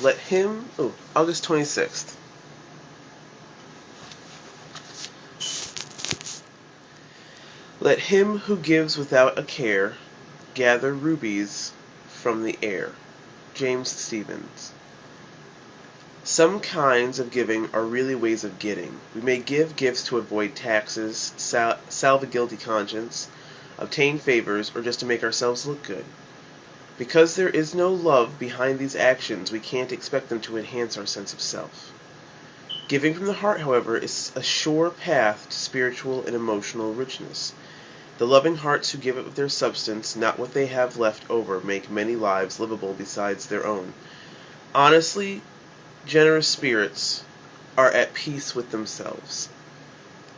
August 26th. Let him who gives without a care gather rubies from the air. James Stevens. Some kinds of giving are really ways of getting. We may give gifts to avoid taxes, salve a guilty conscience, obtain favors, or just to make ourselves look good. Because there is no love behind these actions, we can't expect them to enhance our sense of self. Giving from the heart, however, is a sure path to spiritual and emotional richness. The loving hearts who give it with their substance, not what they have left over, make many lives livable besides their own. Honestly, generous spirits are at peace with themselves.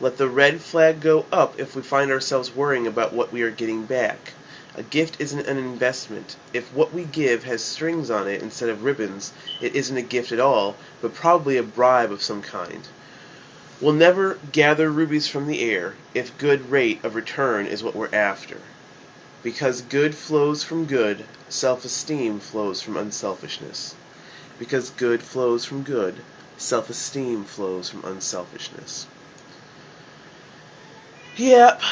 Let the red flag go up if we find ourselves worrying about what we are getting back. A gift isn't an investment. If what we give has strings on it instead of ribbons, it isn't a gift at all, but probably a bribe of some kind. We'll never gather rubies from the air if good rate of return is what we're after. Because good flows from good, self-esteem flows from unselfishness. Because good flows from good, self-esteem flows from unselfishness. Yep.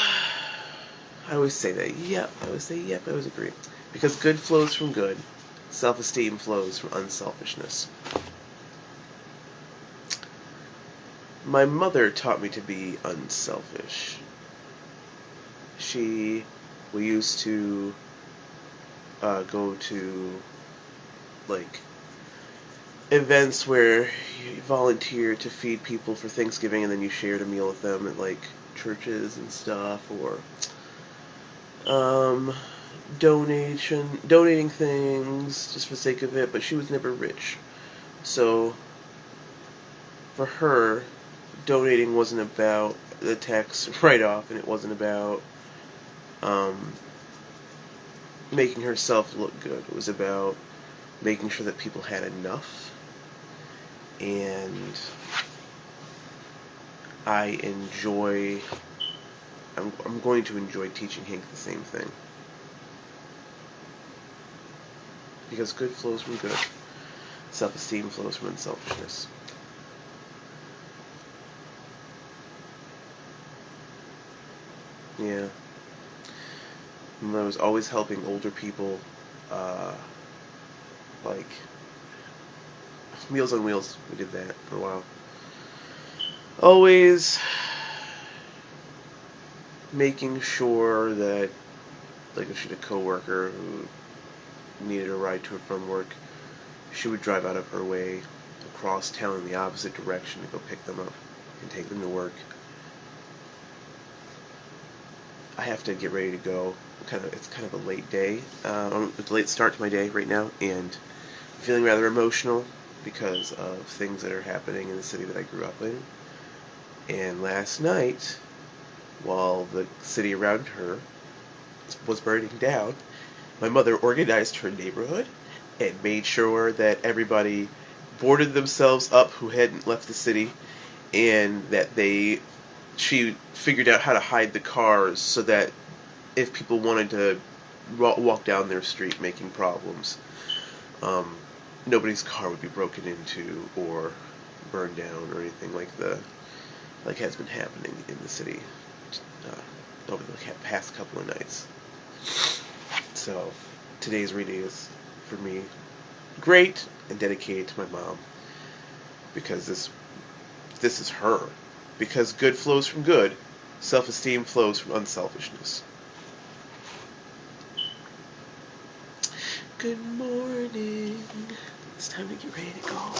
I always say that. Yep. I always say yep. I always agree. Because good flows from good, self-esteem flows from unselfishness. My mother taught me to be unselfish. We used to go to, events where you volunteer to feed people for Thanksgiving and then you shared a meal with them at, churches and stuff, or donating things just for the sake of it, but she was never rich. So, for her, donating wasn't about the tax write-off, and it wasn't about making herself look good. It was about making sure that people had enough. And I'm going to enjoy teaching Hank the same thing. Because good flows from good. Self-esteem flows from unselfishness. Yeah. And I was always helping older people, Meals on Wheels, we did that for a while. Always making sure that, if she had a coworker who needed a ride to and from work, she would drive out of her way across town in the opposite direction to go pick them up and take them to work. I have to get ready to go. It's kind of a late day. It's a late start to my day right now, and I'm feeling rather emotional because of things that are happening in the city that I grew up in. And last night, while the city around her was burning down, my mother organized her neighborhood and made sure that everybody boarded themselves up who hadn't left the city, and that she figured out how to hide the cars so that if people wanted to walk down their street making problems, nobody's car would be broken into or burned down or anything like has been happening in the city over the past couple of nights. So today's reading is, for me, great and dedicated to my mom, because this is her. Because good flows from good, self-esteem flows from unselfishness. Good morning. It's time to get ready to go.